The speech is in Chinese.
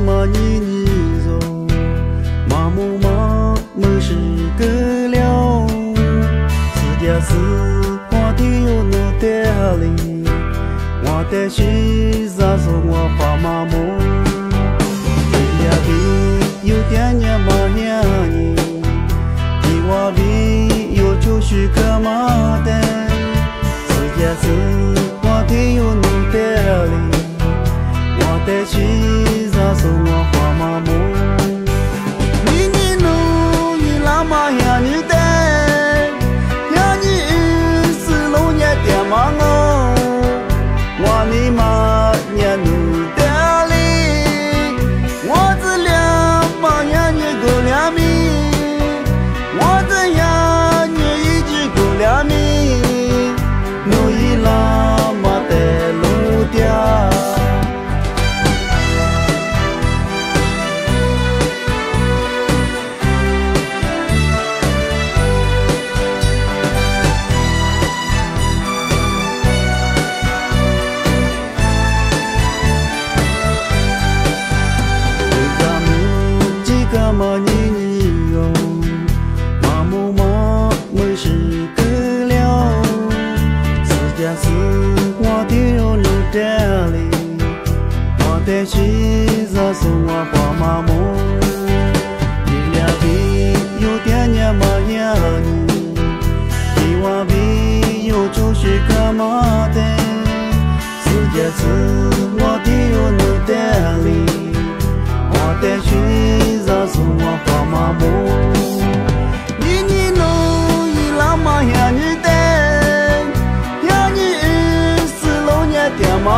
嘛你走，麻木嘛没是个了，世界是我的有那点里，我的心咋说我发麻木，这呀比有点年嘛样你，比我比有就是个嘛的，世界是我的有那点里。我的心咋说我发麻木，你努你拉嘛呀你的，呀你是老年的嘛我你嘛呀努的哩，我这两嘛呀你够两米，我这呀你一直够两米，努一拉嘛的路的。嘛你哟，麻木嘛没是个了，世界是我的有路的里，我的心咋说我发麻木，你俩比有点年嘛样你，比我比有就是干嘛的，世界是我的有路的里。我的心咋说我发麻木，你弄一拉嘛呀你的，呀你是老年的嘛